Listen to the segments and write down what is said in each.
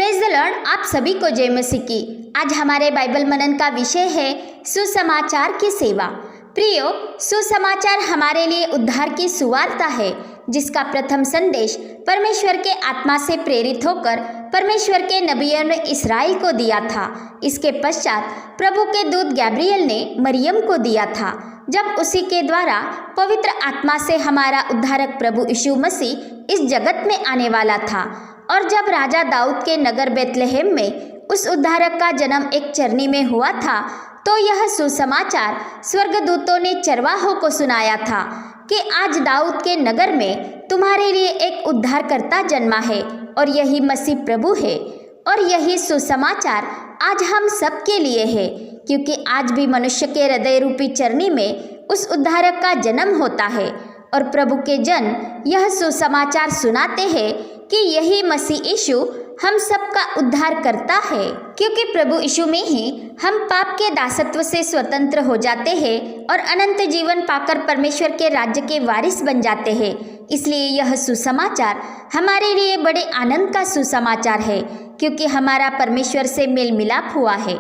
Praise the Lord. आप सभी को जय मसीह की। आज हमारे बाइबल मनन का विषय है सुसमाचार की सेवा। प्रियो, सुसमाचार हमारे लिए उद्धार की सुवार्ता है, जिसका प्रथम संदेश परमेश्वर के आत्मा से प्रेरित होकर परमेश्वर के नबियों ने इस्राएल को दिया था। इसके पश्चात प्रभु के दूत गैब्रियल ने मरियम को दिया था, जब उसी के द्वारा पवित्र आत्मा से हमारा उद्धारक प्रभु यीशु मसीह इस जगत में आने वाला था। और जब राजा दाऊद के नगर बेतलहम में उस उद्धारक का जन्म एक चरनी में हुआ था, तो यह सुसमाचार स्वर्गदूतों ने चरवाहों को सुनाया था कि आज दाऊद के नगर में तुम्हारे लिए एक उद्धारकर्ता जन्मा है और यही मसीह प्रभु है। और यही सुसमाचार आज हम सब के लिए है, क्योंकि आज भी मनुष्य के हृदय रूपी चरनी में उस उद्धारक का जन्म होता है। और प्रभु के जन यह सुसमाचार सुनाते हैं कि यही मसीह यीशु हम सबका उद्धार करता है, क्योंकि प्रभु यीशु में ही हम पाप के दासत्व से स्वतंत्र हो जाते हैं और अनंत जीवन पाकर परमेश्वर के राज्य के वारिस बन जाते हैं। इसलिए यह सुसमाचार हमारे लिए बड़े आनंद का सुसमाचार है, क्योंकि हमारा परमेश्वर से मेल मिलाप हुआ है।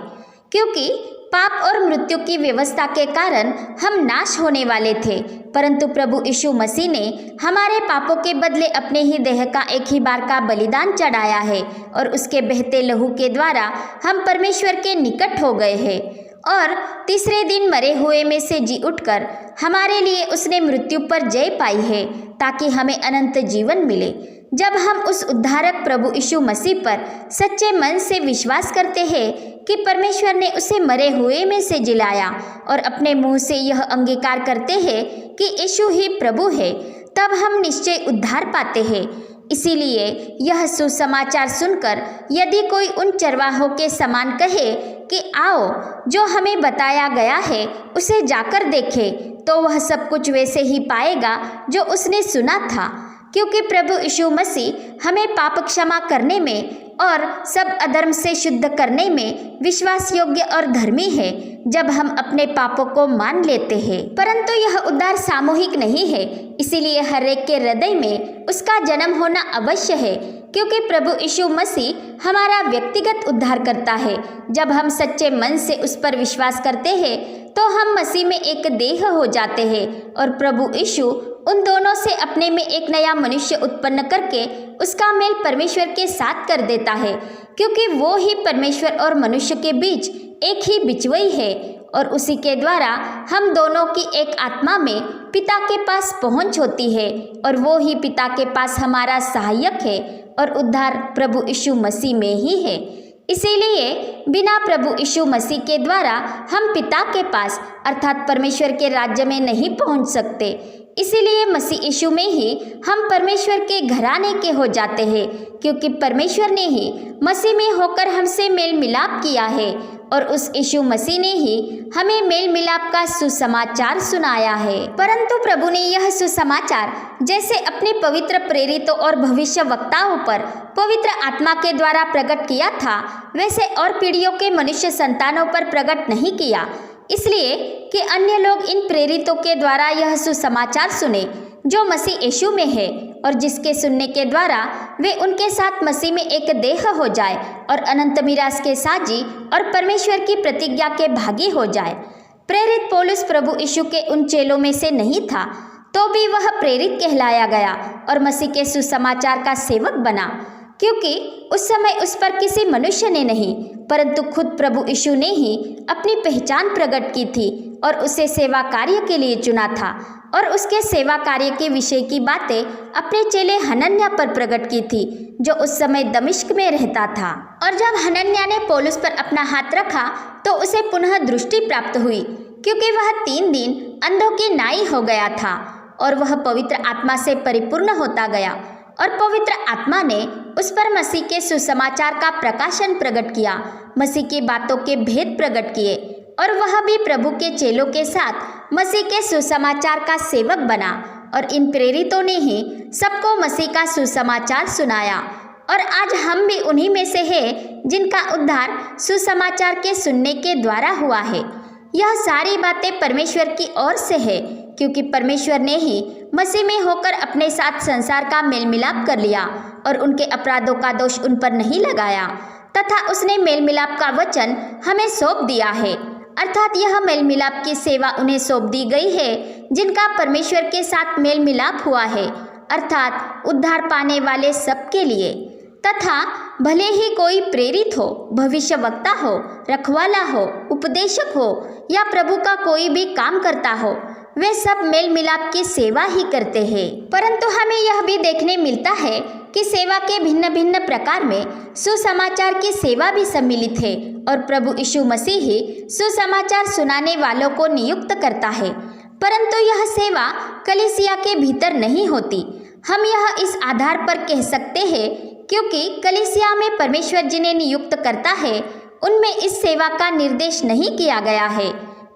क्योंकि पाप और मृत्यु की व्यवस्था के कारण हम नाश होने वाले थे, परंतु प्रभु यीशु मसीह ने हमारे पापों के बदले अपने ही देह का एक ही बार का बलिदान चढ़ाया है और उसके बहते लहू के द्वारा हम परमेश्वर के निकट हो गए हैं। और तीसरे दिन मरे हुए में से जी उठकर हमारे लिए उसने मृत्यु पर जय पाई है, ताकि हमें अनंत जीवन मिले। जब हम उस उद्धारक प्रभु यीशु मसीह पर सच्चे मन से विश्वास करते हैं कि परमेश्वर ने उसे मरे हुए में से जिलाया और अपने मुंह से यह अंगीकार करते हैं कि यीशु ही प्रभु है, तब हम निश्चय उद्धार पाते हैं। इसीलिए यह सुसमाचार सुनकर यदि कोई उन चरवाहों के समान कहे कि आओ, जो हमें बताया गया है उसे जाकर देखे, तो वह सब कुछ वैसे ही पाएगा जो उसने सुना था। क्योंकि प्रभु यीशु मसीह हमें पाप क्षमा करने में और सब अधर्म से शुद्ध करने में विश्वास योग्य और धर्मी है, जब हम अपने पापों को मान लेते हैं। परंतु यह उद्धार सामूहिक नहीं है, इसीलिए हर एक के हृदय में उसका जन्म होना अवश्य है। क्योंकि प्रभु यीशु मसीह हमारा व्यक्तिगत उद्धार करता है। जब हम सच्चे मन से उस पर विश्वास करते हैं, तो हम मसीह में एक देह हो जाते हैं और प्रभु यीशु उन दोनों से अपने में एक नया मनुष्य उत्पन्न करके उसका मेल परमेश्वर के साथ कर देता है, क्योंकि वो ही परमेश्वर और मनुष्य के बीच एक ही बिचवई है। और उसी के द्वारा हम दोनों की एक आत्मा में पिता के पास पहुंच होती है, और वो ही पिता के पास हमारा सहायक है। और उद्धार प्रभु यीशु मसीह में ही है। इसीलिए बिना प्रभु यीशु मसीह के द्वारा हम पिता के पास अर्थात परमेश्वर के राज्य में नहीं पहुंच सकते। इसीलिए मसीह यीशु में ही हम परमेश्वर के घराने के हो जाते हैं, क्योंकि परमेश्वर ने ही मसीह में होकर हमसे मेल मिलाप किया है और उस यीशु मसीह ने ही हमें मेल मिलाप का सुसमाचार सुनाया है। परंतु प्रभु ने यह सुसमाचार जैसे अपने पवित्र प्रेरितों और भविष्य वक्ताओं पर पवित्र आत्मा के द्वारा प्रकट किया था, वैसे और पीढ़ियों के मनुष्य संतानों पर प्रकट नहीं किया, इसलिए कि अन्य लोग इन प्रेरितों के द्वारा यह सुसमाचार सुने जो मसीह यीशु में है, और जिसके सुनने के द्वारा वे उनके साथ मसीह में एक देह हो जाए और अनंत मिरास के साजी और परमेश्वर की प्रतिज्ञा के भागी हो जाए। प्रेरित पौलुस प्रभु यीशु के उन चेलों में से नहीं था, तो भी वह प्रेरित कहलाया गया और मसीह के सुसमाचार का सेवक बना, क्योंकि उस समय उस पर किसी मनुष्य ने नहीं, परंतु खुद प्रभु यीशु ने ही अपनी पहचान प्रकट की थी और उसे सेवा कार्य के लिए चुना था, और उसके सेवा कार्य के विषय की बातें अपने चेले हनन्याह पर प्रकट की थी, जो उस समय दमिश्क में रहता था। और जब हनन्याह ने पौलुस पर अपना हाथ रखा, तो उसे पुनः दृष्टि प्राप्त हुई, क्योंकि वह 3 दिन अंधों की नाई हो गया था। और वह पवित्र आत्मा से परिपूर्ण होता गया, और पवित्र आत्मा ने उस पर मसीह के सुसमाचार का प्रकाशन प्रकट किया, मसीह की बातों के भेद प्रकट किए, और वह भी प्रभु के चेलों के साथ मसीह के सुसमाचार का सेवक बना। और इन प्रेरितों ने ही सबको मसीह का सुसमाचार सुनाया। और आज हम भी उन्हीं में से हैं जिनका उद्धार सुसमाचार के सुनने के द्वारा हुआ है। यह सारी बातें परमेश्वर की ओर से है, क्योंकि परमेश्वर ने ही मसीह में होकर अपने साथ संसार का मेल मिलाप कर लिया और उनके अपराधों का दोष उन पर नहीं लगाया, तथा उसने मेल मिलाप का वचन हमें सौंप दिया है। अर्थात यह मेल मिलाप की सेवा उन्हें सौंप दी गई है जिनका परमेश्वर के साथ मेल मिलाप हुआ है, अर्थात उद्धार पाने वाले सबके लिए। तथा भले ही कोई प्रेरित हो, भविष्यवक्ता हो, रखवाला हो, उपदेशक हो या प्रभु का कोई भी काम करता हो, वे सब मेल मिलाप की सेवा ही करते हैं। परंतु हमें यह भी देखने मिलता है कि सेवा के भिन्न भिन्न प्रकार में सुसमाचार की सेवा भी सम्मिलित है और प्रभु यीशु मसीह ही सुसमाचार सुनाने वालों को नियुक्त करता है। परंतु यह सेवा कलीसिया के भीतर नहीं होती। हम यह इस आधार पर कह सकते हैं क्योंकि कलीसिया में परमेश्वर जिन्हें नियुक्त करता है उनमें इस सेवा का निर्देश नहीं किया गया है,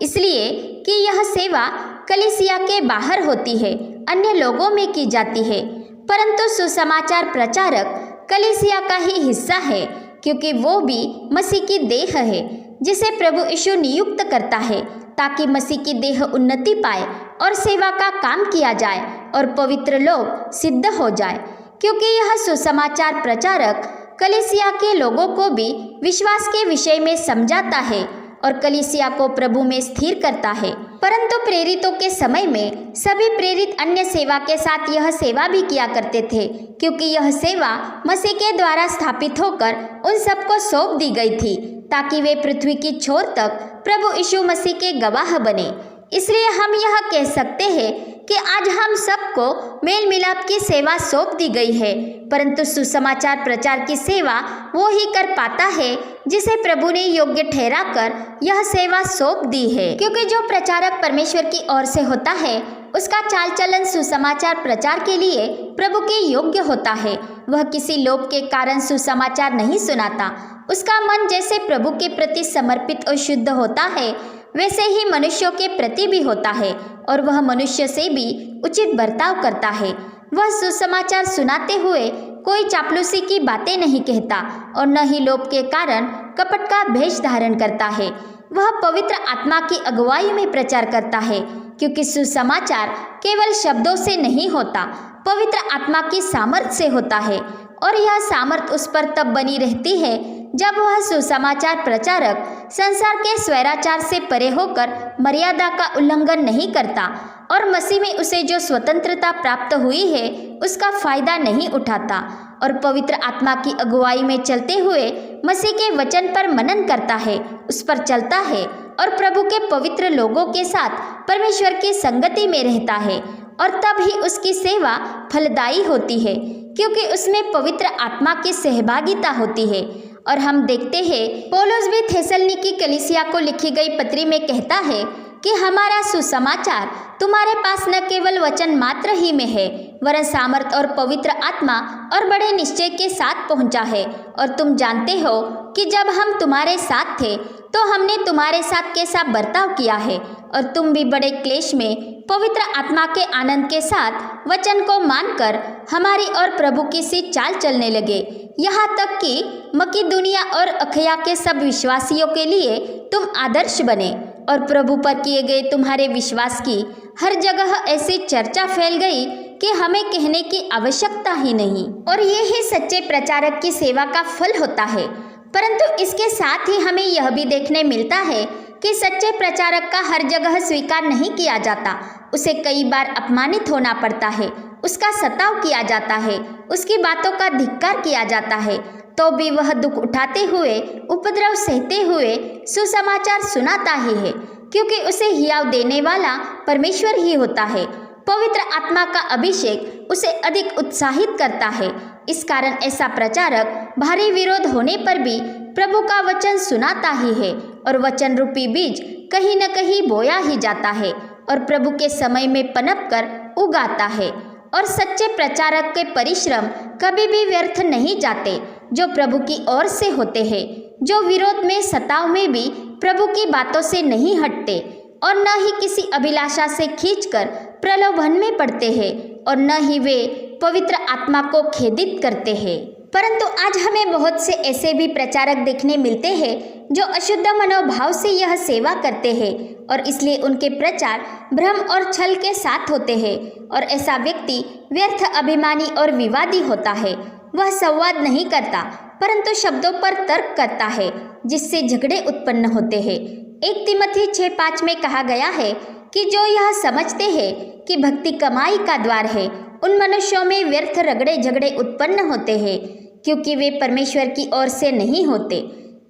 इसलिए कि यह सेवा कलीसिया के बाहर होती है, अन्य लोगों में की जाती है। परंतु सुसमाचार प्रचारक कलीसिया का ही हिस्सा है क्योंकि वो भी मसीह की देह है जिसे प्रभु यीशु नियुक्त करता है ताकि मसीह की देह उन्नति पाए और सेवा का काम किया जाए और पवित्र लोग सिद्ध हो जाए। क्योंकि यह सुसमाचार प्रचारक कलीसिया के लोगों को भी विश्वास के विषय में समझाता है और कलीसिया को प्रभु में स्थिर करता है। परंतु प्रेरितों के समय में सभी प्रेरित अन्य सेवा के साथ यह सेवा भी किया करते थे क्योंकि यह सेवा मसीह के द्वारा स्थापित होकर उन सबको सौंप दी गई थी ताकि वे पृथ्वी की छोर तक प्रभु यीशु मसीह के गवाह बने। इसलिए हम यह कह सकते हैं कि आज हम सबको मेल मिलाप की सेवा सौंप दी गई है, परंतु सुसमाचार प्रचार की सेवा वो ही कर पाता है जिसे प्रभु ने योग्य ठहरा कर यह सेवा सौंप दी है। क्योंकि जो प्रचारक परमेश्वर की ओर से होता है उसका चाल चलन सुसमाचार प्रचार के लिए प्रभु के योग्य होता है। वह किसी लोभ के कारण सुसमाचार नहीं सुनाता। उसका मन जैसे प्रभु के प्रति समर्पित और शुद्ध होता है वैसे ही मनुष्यों के प्रति भी होता है और वह मनुष्य से भी उचित बर्ताव करता है। वह सुसमाचार सुनाते हुए कोई चापलूसी की बातें नहीं कहता और न ही लोभ के कारण कपट का भेष धारण करता है। वह पवित्र आत्मा की अगुवाई में प्रचार करता है क्योंकि सुसमाचार केवल शब्दों से नहीं होता, पवित्र आत्मा की सामर्थ से होता है और यह सामर्थ उस पर तब बनी रहती है जब वह सुसमाचार प्रचारक संसार के स्वैराचार से परे होकर मर्यादा का उल्लंघन नहीं करता और मसीह में उसे जो स्वतंत्रता प्राप्त हुई है उसका फायदा नहीं उठाता और पवित्र आत्मा की अगुवाई में चलते हुए मसीह के वचन पर मनन करता है, उस पर चलता है और प्रभु के पवित्र लोगों के साथ परमेश्वर की संगति में रहता है और तब ही उसकी सेवा फलदायी होती है क्योंकि उसमें पवित्र आत्मा की सहभागिता होती है। और हम देखते हैं पौलुस भी थेसलनिकी कलीसिया को लिखी गई पत्री में कहता है कि हमारा सुसमाचार तुम्हारे पास न केवल वचन मात्र ही में है वरन सामर्थ और पवित्र आत्मा और बड़े निश्चय के साथ पहुंचा है। और तुम जानते हो कि जब हम तुम्हारे साथ थे तो हमने तुम्हारे साथ कैसा बर्ताव किया है और तुम भी बड़े क्लेश में पवित्र आत्मा के आनंद के साथ वचन को मानकर हमारी और प्रभु की सी चाल चलने लगे, यहाँ तक कि मकीदुनिया और अखया के सब विश्वासियों के लिए तुम आदर्श बने। और प्रभु पर किए गए तुम्हारे विश्वास की हर जगह ऐसी चर्चा फैल गई कि हमें कहने की आवश्यकता ही नहीं। और ये ही सच्चे प्रचारक की सेवा का फल होता है। परंतु इसके साथ ही हमें यह भी देखने मिलता है कि सच्चे प्रचारक का हर जगह स्वीकार नहीं किया जाता। उसे कई बार अपमानित होना पड़ता है, उसका सताव किया जाता है, उसकी बातों का धिक्कार किया जाता है, तो भी वह दुख उठाते हुए, उपद्रव सहते हुए सुसमाचार सुनाता ही है क्योंकि उसे हियाव देने वाला परमेश्वर ही होता है। पवित्र आत्मा का अभिषेक उसे अधिक उत्साहित करता है। इस कारण ऐसा प्रचारक भारी विरोध होने पर भी प्रभु का वचन सुनाता ही है और वचन रूपी बीज कहीं न कहीं बोया ही जाता है और प्रभु के समय में पनप कर उगाता है। और सच्चे प्रचारक के परिश्रम कभी भी व्यर्थ नहीं जाते जो प्रभु की ओर से होते हैं, जो विरोध में सताव में भी प्रभु की बातों से नहीं हटते और न ही किसी अभिलाषा से खींचकर प्रलोभन में पड़ते हैं और न ही वे पवित्र आत्मा को खेदित करते हैं। परंतु आज हमें बहुत से ऐसे भी प्रचारक देखने मिलते हैं जो अशुद्ध मनोभाव से यह सेवा करते हैं और इसलिए उनके प्रचार भ्रम और छल के साथ होते हैं और ऐसा व्यक्ति व्यर्थ अभिमानी और विवादी होता है। वह संवाद नहीं करता परंतु शब्दों पर तर्क करता है, जिससे झगड़े उत्पन्न होते हैं। 1 तिमोथी 6:5 में कहा गया है कि जो यह समझते हैं कि भक्ति कमाई का द्वार है, उन मनुष्यों में व्यर्थ रगड़े झगड़े उत्पन्न होते हैं, क्योंकि वे परमेश्वर की ओर से नहीं होते।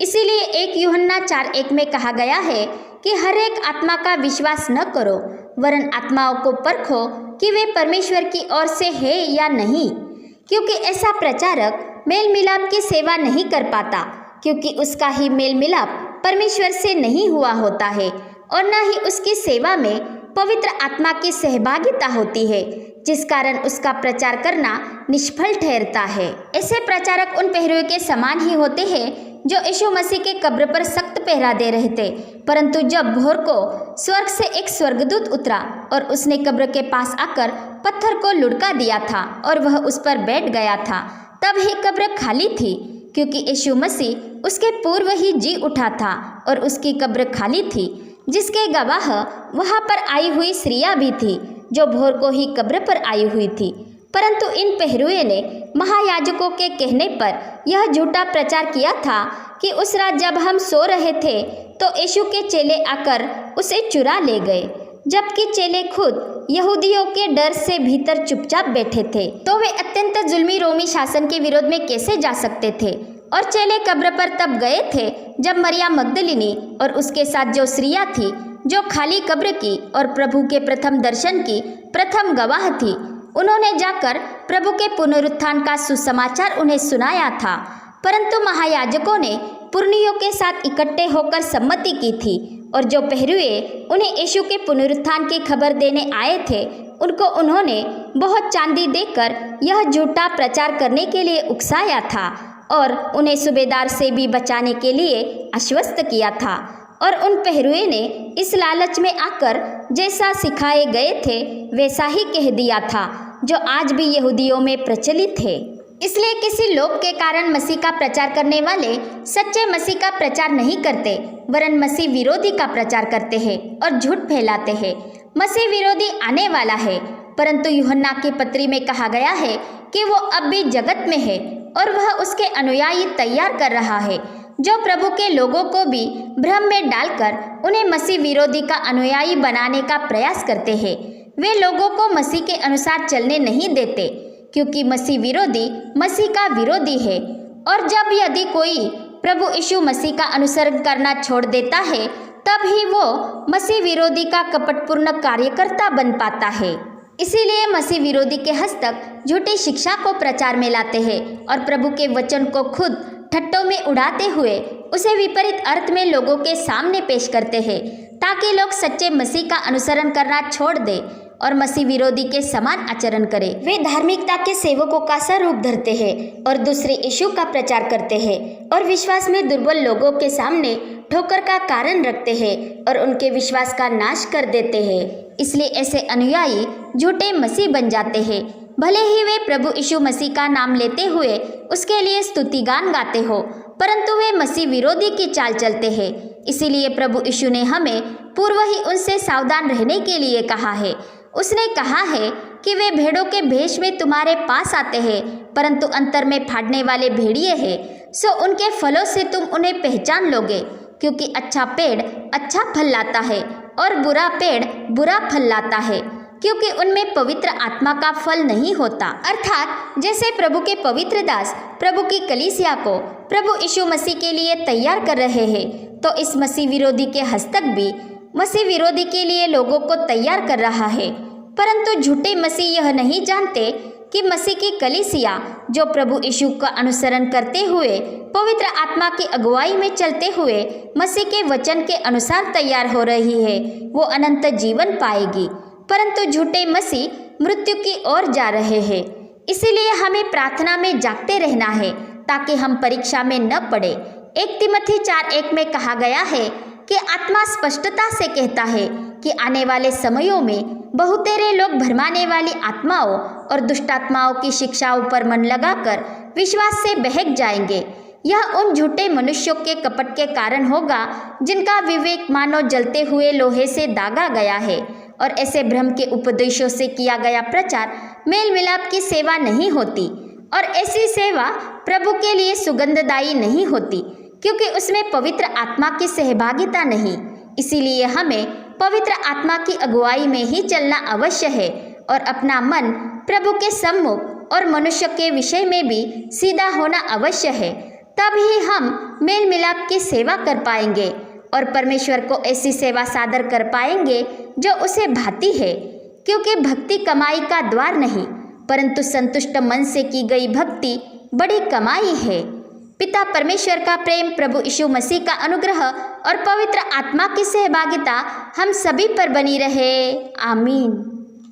इसीलिए 1 यूहन्ना 4:1 में कहा गया है कि हर एक आत्मा का विश्वास न करो, वरन आत्माओं को परखो कि वे परमेश्वर की ओर से है या नहीं, क्योंकि ऐसा प्रचारक मेल मिलाप की सेवा नहीं कर पाता, क्योंकि उसका ही मेल मिलाप परमेश्वर से नहीं हुआ होता है और न ही उसकी सेवा में पवित्र आत्मा की सहभागिता होती है, जिस कारण उसका प्रचार करना निष्फल ठहरता है। ऐसे प्रचारक उन पहरुए के समान ही होते हैं जो यीशु मसीह के कब्र पर सख्त पहरा दे रहे थे, परंतु जब भोर को स्वर्ग से एक स्वर्गदूत उतरा और उसने कब्र के पास आकर पत्थर को लुढ़का दिया था और वह उस पर बैठ गया था, तब ही कब्र खाली थी, क्योंकि यीशु मसीह उसके पूर्व ही जी उठा था और उसकी कब्र खाली थी, जिसके गवाह वहां पर आई हुई स्त्रियां भी थी, जो भोर को ही कब्र पर आई हुई थी। परंतु इन पहरुए ने महायाजकों के कहने पर यह झूठा प्रचार किया था कि उस रात जब हम सो रहे थे तो यीशु के चेले आकर उसे चुरा ले गए, जबकि चेले खुद यहूदियों के डर से भीतर चुपचाप बैठे थे, तो वे अत्यंत जुल्मी रोमी शासन के विरोध में कैसे जा सकते थे। और चेले कब्र पर तब गए थे जब मरियम मगदलिनी और उसके साथ जो स्त्रियां थी, जो खाली कब्र की और प्रभु के प्रथम दर्शन की प्रथम गवाह थी, उन्होंने जाकर प्रभु के पुनरुत्थान का सुसमाचार उन्हें सुनाया था। परंतु महायाजकों ने पुरनियों के साथ इकट्ठे होकर सम्मति की थी और जो पहरुए उन्हें यीशु के पुनरुत्थान की खबर देने आए थे, उनको उन्होंने बहुत चांदी देकर यह झूठा प्रचार करने के लिए उकसाया था और उन्हें सूबेदार से भी बचाने के लिए आश्वस्त किया था। और उन पहरुए ने इस लालच में आकर जैसा सिखाए गए थे वैसा ही कह दिया था, जो आज भी यहूदियों में प्रचलित है। इसलिए किसी लोक के कारण मसीह का प्रचार करने वाले सच्चे मसीह का प्रचार नहीं करते, वरन मसीह विरोधी का प्रचार करते हैं और झूठ फैलाते हैं। मसीह विरोधी आने वाला है, परंतु यूहन्ना की पत्री में कहा गया है कि वो अब भी जगत में है और वह उसके अनुयायी तैयार कर रहा है, जो प्रभु के लोगों को भी भ्रम में डालकर उन्हें मसीह विरोधी का अनुयायी बनाने का प्रयास करते हैं। वे लोगों को मसीह के अनुसार चलने नहीं देते, क्योंकि मसीह विरोधी मसीह का विरोधी है। और जब यदि कोई प्रभु यीशु मसीह का अनुसरण करना छोड़ देता है, तब ही वो मसीह विरोधी का कपटपूर्ण कार्यकर्ता बन पाता है। इसीलिए मसीह विरोधी के हस्तक झूठी शिक्षा को प्रचार में लाते हैं और प्रभु के वचन को खुद ठट्टों में उड़ाते हुए उसे विपरीत अर्थ में लोगों के सामने पेश करते हैं, ताकि लोग सच्चे मसीह का अनुसरण करना छोड़ दें और मसीह विरोधी के समान आचरण करें। वे धार्मिकता के सेवकों का स्वरूप धरते हैं और दूसरे यीशु का प्रचार करते हैं और विश्वास में दुर्बल लोगों के सामने ठोकर का कारण रखते हैं और उनके विश्वास का नाश कर देते हैं। इसलिए ऐसे अनुयायी झूठे मसीह बन जाते हैं, भले ही वे प्रभु यीशु मसीह का नाम लेते हुए उसके लिए स्तुतिगान गाते हो, परंतु वे मसीह विरोधी की चाल चलते हैं। इसीलिए प्रभु यीशु ने हमें पूर्व ही उनसे सावधान रहने के लिए कहा है। उसने कहा है कि वे भेड़ों के भेष में तुम्हारे पास आते हैं, परंतु अंतर में फाड़ने वाले भेड़िए हैं। सो उनके फलों से तुम उन्हें पहचान लोगे, क्योंकि अच्छा पेड़ अच्छा फल लाता है और बुरा पेड़ बुरा फल लाता है, क्योंकि उनमें पवित्र आत्मा का फल नहीं होता। अर्थात जैसे प्रभु के पवित्र दास प्रभु की कलीसिया को प्रभु यीशु मसीह के लिए तैयार कर रहे हैं, तो इस मसीह विरोधी के हस्तक भी मसीह विरोधी के लिए लोगों को तैयार कर रहा है। परंतु झूठे मसीह यह नहीं जानते कि मसीह की कलीसिया जो प्रभु यीशु का अनुसरण करते हुए पवित्र आत्मा की अगुवाई में चलते हुए मसीह के वचन के अनुसार तैयार हो रही है, वो अनंत जीवन पाएगी। परंतु झूठे मसीह मृत्यु की ओर जा रहे हैं। इसीलिए हमें प्रार्थना में जागते रहना है, ताकि हम परीक्षा में न पड़े। 1 तिमोथी 4:1 में कहा गया है कि आत्मा स्पष्टता से कहता है कि आने वाले समयों में बहुतेरे लोग भरमाने वाली आत्माओं और दुष्ट आत्माओं की शिक्षाओं पर मन लगाकर विश्वास से बहक जाएंगे। यह उन झूठे मनुष्यों के कपट के कारण होगा जिनका विवेक मानो जलते हुए लोहे से दागा गया है, और ऐसे भ्रम के उपदेशों से किया गया प्रचार मेल मिलाप की सेवा नहीं होती। और ऐसी सेवा प्रभु के लिए सुगंधदायी नहीं होती, क्योंकि उसमें पवित्र आत्मा की सहभागिता नहीं। इसीलिए हमें पवित्र आत्मा की अगुवाई में ही चलना अवश्य है और अपना मन प्रभु के सम्मुख और मनुष्य के विषय में भी सीधा होना अवश्य है। तब ही हम मेल मिलाप की सेवा कर पाएंगे और परमेश्वर को ऐसी सेवा सादर कर पाएंगे जो उसे भाती है, क्योंकि भक्ति कमाई का द्वार नहीं, परंतु संतुष्ट मन से की गई भक्ति बड़ी कमाई है। पिता परमेश्वर का प्रेम, प्रभु यीशु मसीह का अनुग्रह और पवित्र आत्मा की सहभागिता हम सभी पर बनी रहे। आमीन।